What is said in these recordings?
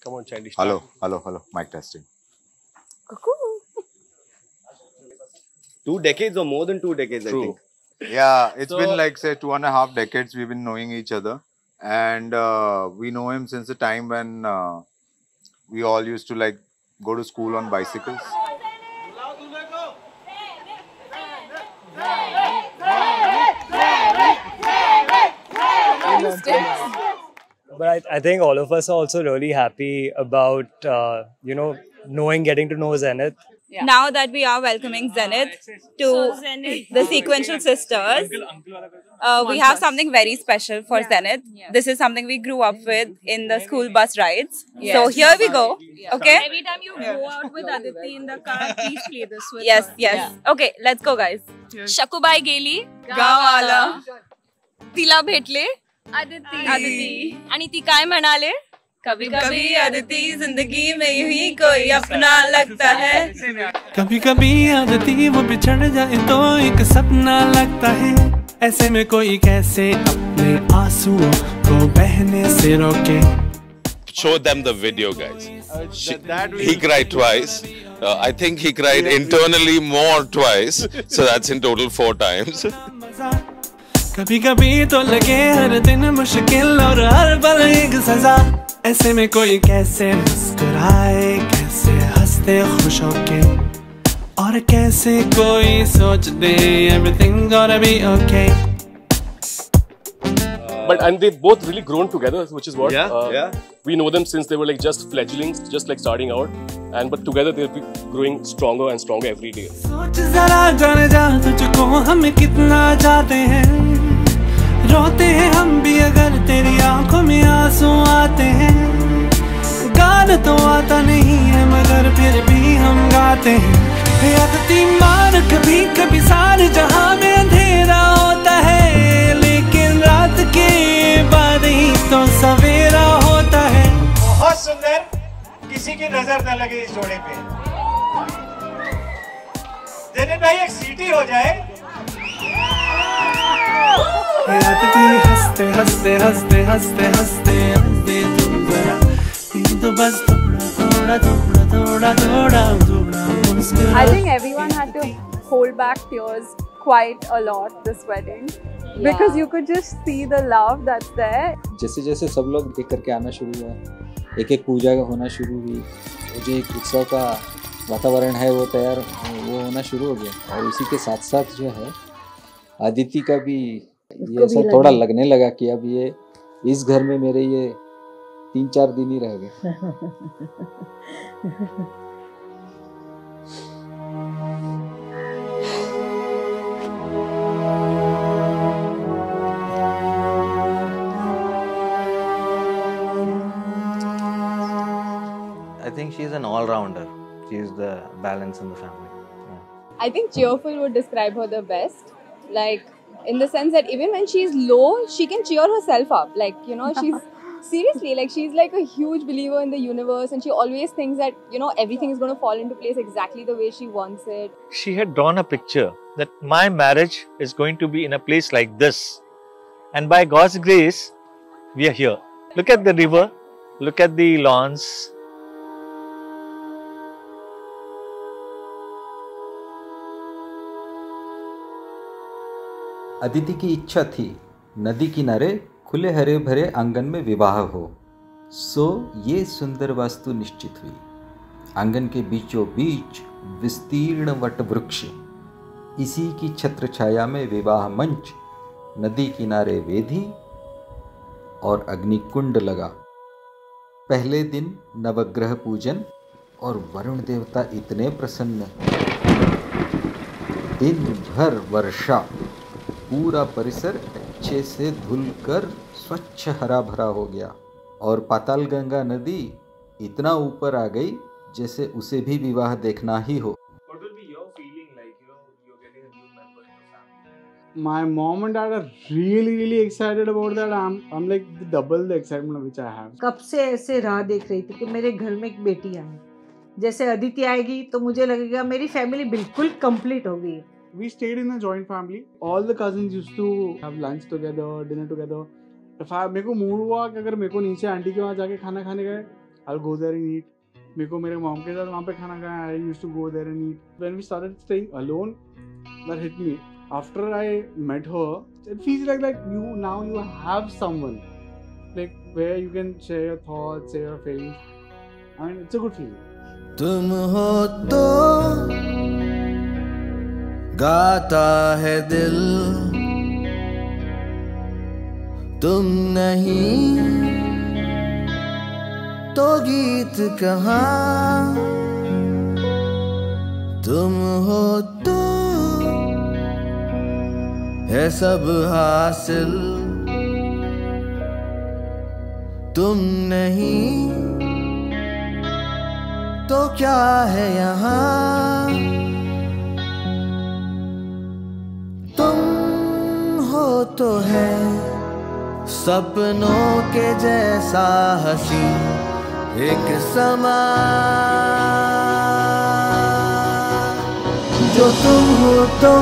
Come on, Chandy. Hello. Mic testing. Cuckoo. 2 decades or more than 2 decades, True. I think. Yeah, it's So- been like say 2.5 decades we've been knowing each other, and we know him since the time when we all used to like go to school on bicycles. But I think all of us are also really happy about, getting to know Zenith. Yeah. Now that we are welcoming Zenith to the Sequential Sisters, we have something very special for Zenith. This is something we grew up with in the school bus rides. Yes. So here we go. Okay. Every time you go out with Aditi in the car, please play this with Yes. her. Yes. Okay. Let's go, guys. शकुबाई गेली गावाला. तिला भेटले आदिती आणि ती काय म्हणाले कभी कभी अदिति जिंदगी में यूं ही कोई अपना लगता है. कभी कभी आदती वो बिछड़ जाए तो एक सपना लगता है. ऐसे में कोई कैसे अपने आंसुओं को बहने से रोके. Show them the video, guys. He cried twice. I think he cried internally more twice. So that's in total 4 times. कभी कभी तो लगे हर दिन मुश्किल और हर पल एक सजा. ऐसे में कोई कैसे मुस्कुराए, कैसे हंसते खुश होके, और कैसे कोई सोच दे everything gonna be okay. And they've both really grown together, which is what Yeah. we know them since they were like just fledglings, just like starting out, but together they'll be growing stronger and stronger every day. सोच जरा जाने जा तुझको हम कितना चाहते हैं. रोते हैं हम भी अगर तेरी आंखों में आंसू आते हैं. गाना तो आता नहीं है मगर फिर भी हम गाते हैं. आदती मार कभी कभी सारे जहां में अंधेरा होता है, लेकिन रात के बाद ही तो सवेरा होता है. बहुत सुंदर, किसी की नजर न लगे इस जोड़े पे. जेनिथ भाई एक सीटी हो जाए. आदती हंसते हंसते हंसते हंसते हंसते हंसते तुम जरा तो बस थोड़ा मुस्कुरा. I think everyone had to hold back tears quite a lot this wedding because you could just see the love that's there. जैसे जैसे सब लोग देख करके आना शुरू हुआ, एक एक पूजा होना शुरू हुई, वो जो एक उत्सव का वातावरण है वो होना शुरू हो गया. और उसी के साथ साथ जो है आदिति का भी ये ऐसा थोड़ा लगने लगा कि अब ये इस घर में मेरे ये 3-4 दिन ही रह गए. I think she's an all-rounder. She's the balance in the family. Yeah. I think cheerful would describe her the best. Like, in the sense that even when she's low, she can cheer herself up. Like, she's seriously, like, she's like a huge believer in the universe, and she always thinks that, everything is going to fall into place exactly the way she wants it. She had drawn a picture that my marriage is going to be in a place like this. And by God's grace, we are here. Look at the river, look at the lawns. Aditi की इच्छा थी नदी किनारे खुले हरे भरे आंगन में विवाह हो. सो ये सुंदर वास्तु निश्चित हुई. आंगन के बीचों बीच विस्तीर्ण वट वृक्ष, इसी की छत्र छाया में विवाह मंच, नदी किनारे वेदी और अग्निकुंड लगा. पहले दिन नवग्रह पूजन और वरुण देवता इतने प्रसन्न. दिन भर वर्षा, पूरा परिसर अच्छे से धुलकर स्वच्छ हरा भरा हो गया और पाताल गंगा नदी इतना ऊपर आ गई जैसे उसे भी विवाह देखना ही हो. What will be your feeling like, you're getting a new member in your family? My mom and dad are really excited about that. I'm like double the excitement which I have. कब से ऐसे राह देख रही थी कि मेरे घर में एक बेटी आए. जैसे अदिति आएगी तो मुझे लगेगा मेरी फैमिली बिल्कुल कंप्लीट हो गई. We stayed in a joint family. All the cousins used to have lunch together, dinner together. मेरे को मूड हुआ कि अगर मेरे को नीचे आंटी के वहाँ जाके खाना खाने गए, I'll go there and eat. मेरे को मेरे मॉम के साथ वहाँ पे खाना खाया. I used to go there and eat. When we started staying alone, that hit me. After I met her, it feels like you have someone like where you can share your thoughts, share your feelings. I mean, it's a good feeling. तुम हो तो गाता है दिल, तुम नहीं तो गीत कहाँ. तुम हो तो है सब हासिल, तुम नहीं तो क्या है यहाँ. तुम हो तो है सपनों के जैसा हंसी एक समा. जो तुम हो तो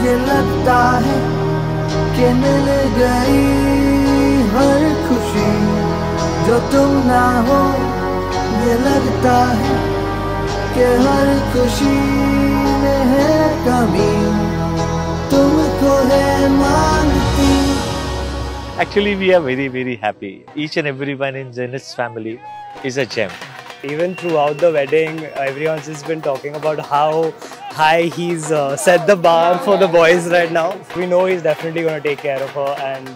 ये लगता है कि मिल गई हर खुशी. जो तुम ना हो ये लगता है कि हर खुशी में है कमी. तुमको है मांगती. Actually, we are very, very happy. Each and everyone in Zenith's family is a gem. Even throughout the wedding, everyone's just been talking about how high he's set the bar for the boys right now. We know he's definitely going to take care of her, and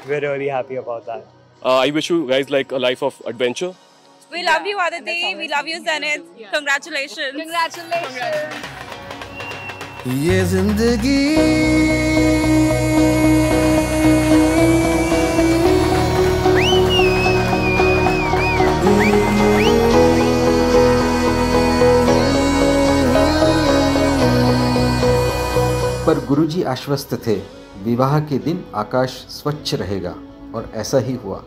we're really happy about that. I wish you guys like a life of adventure. We love you, Aditi. We love you, Zenith. Congratulations. Congratulations. ये जिंदगी पर गुरुजी आश्वस्त थे, विवाह के दिन आकाश स्वच्छ रहेगा, और ऐसा ही हुआ.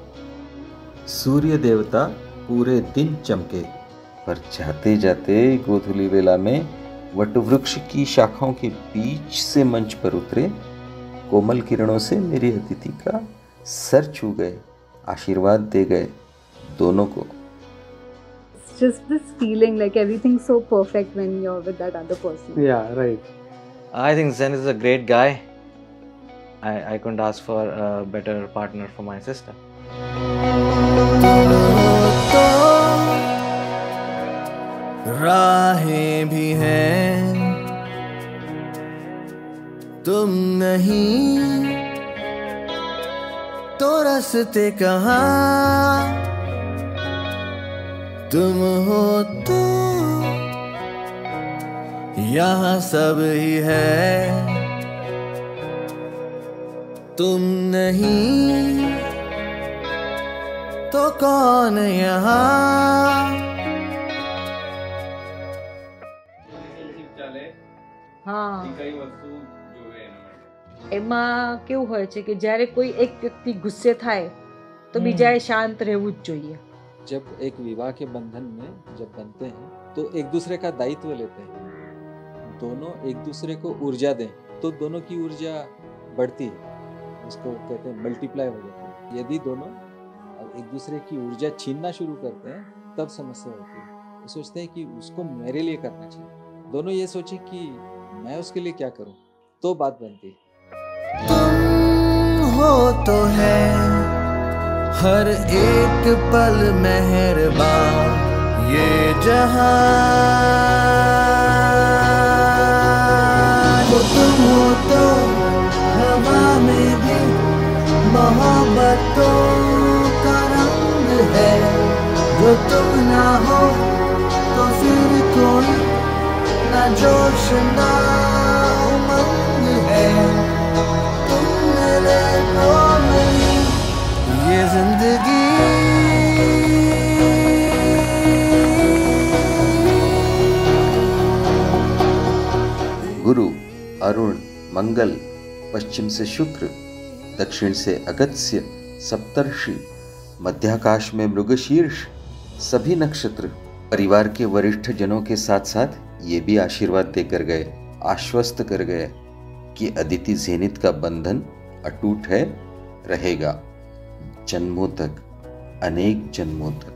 सूर्य देवता पूरे दिन चमके, पर जाते जाते गोधूली वेला में वटवृक्ष की शाखाओं के बीच से मंच पर उतरे. कोमल किरणों से मेरी अतिथि का सर छू गए, आशीर्वाद दे गए दोनों को. Just this feeling like everything's so perfect when you're with that other person. Yeah, right. I think Zenith is a great guy. I couldn't ask for a better partner for my sister. राहें भी हैं, तुम नहीं तो रास्ते कहाँ. तुम हो तो यहाँ सब ही है, तुम नहीं तो कौन यहाँ. એમાં કેવું હોય છે કે જ્યારે કોઈ એક વ્યક્તિ ગુસ્સે થાય તો બીજાએ શાંત રહેવું જ જોઈએ. जब एक विवाह के बंधन में जब बनते हैं तो एक दूसरे का दायित्व लेते हैं, दोनों एक दूसरे को ऊर्जा दें तो दोनों की ऊर्जा बढ़ती है, इसको कहते हैं मल्टीप्लाई हो जाती है. यदि दोनों एक दूसरे की ऊर्जा छीनना शुरू करते हैं तब समस्या होती है. वो सोचते हैं कि उसको मेरे लिए करना चाहिए, दोनों ये सोचे कि मैं उसके लिए क्या करूं, तो बात बनती है. तुम हो तो है हर एक पल मेहरबान ये जहां. जो तुम हो तो हवा में भी मोहब्बतों का रंग है. जो तुम ना हो तो फिर कोई ना जोश ना उमंग है. तुम मेरे को मेरी ये जिंदगी. गुरु, अरुण, मंगल, पश्चिम से शुक्र, दक्षिण से अगस्त्य, सप्तर्षि, मध्याकाश में मृगशीर्ष, सभी नक्षत्र परिवार के वरिष्ठ जनों के साथ साथ ये भी आशीर्वाद देकर गए, आश्वस्त कर गए कि अदिति ज़ेनिथ का बंधन अटूट है, रहेगा जन्मों तक, अनेक जन्मों तक.